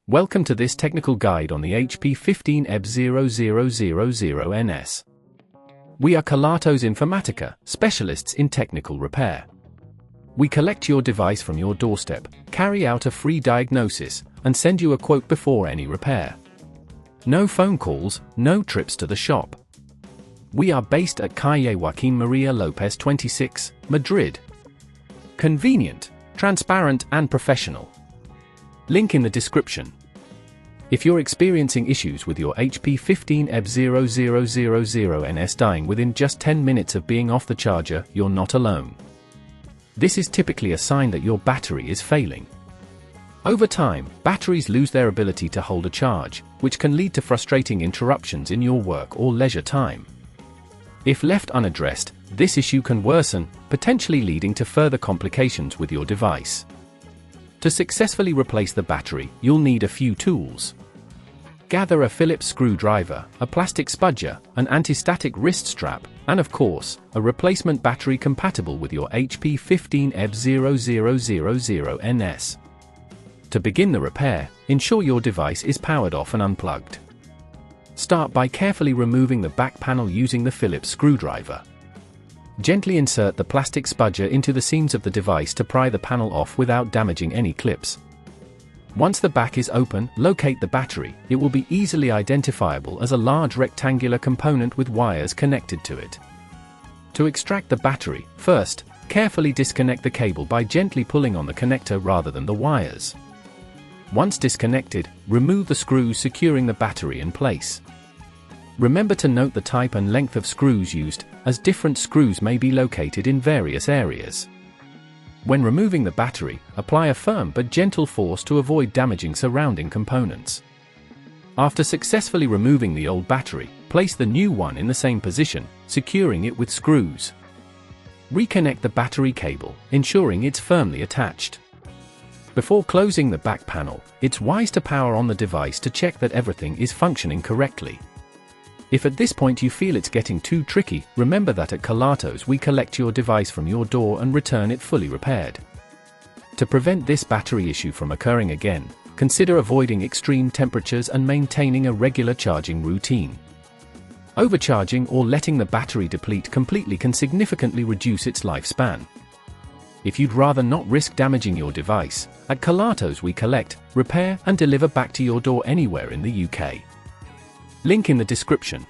Welcome to this technical guide on the HP 15eb0000ns. We are Kelatos Informatica, specialists in technical repair. We collect your device from your doorstep, carry out a free diagnosis, and send you a quote before any repair. No phone calls, no trips to the shop. We are based at Calle Joaquín María López 26, Madrid. Convenient, transparent and professional. Link in the description. If you're experiencing issues with your HP 15eb0000ns dying within just 10 minutes of being off the charger, you're not alone. This is typically a sign that your battery is failing. Over time, batteries lose their ability to hold a charge, which can lead to frustrating interruptions in your work or leisure time. If left unaddressed, this issue can worsen, potentially leading to further complications with your device. To successfully replace the battery, you'll need a few tools. Gather a Phillips screwdriver, a plastic spudger, an anti-static wrist strap, and of course, a replacement battery compatible with your HP 15eb0000ns. To begin the repair, ensure your device is powered off and unplugged. Start by carefully removing the back panel using the Phillips screwdriver. Gently insert the plastic spudger into the seams of the device to pry the panel off without damaging any clips. Once the back is open, locate the battery. It will be easily identifiable as a large rectangular component with wires connected to it. To extract the battery, first, carefully disconnect the cable by gently pulling on the connector rather than the wires. Once disconnected, remove the screws securing the battery in place. Remember to note the type and length of screws used, as different screws may be located in various areas. When removing the battery, apply a firm but gentle force to avoid damaging surrounding components. After successfully removing the old battery, place the new one in the same position, securing it with screws. Reconnect the battery cable, ensuring it's firmly attached. Before closing the back panel, it's wise to power on the device to check that everything is functioning correctly. If at this point you feel it's getting too tricky, remember that at Kelatos we collect your device from your door and return it fully repaired. To prevent this battery issue from occurring again, consider avoiding extreme temperatures and maintaining a regular charging routine. Overcharging or letting the battery deplete completely can significantly reduce its lifespan. If you'd rather not risk damaging your device, at Kelatos we collect, repair and deliver back to your door anywhere in the UK. Link in the description.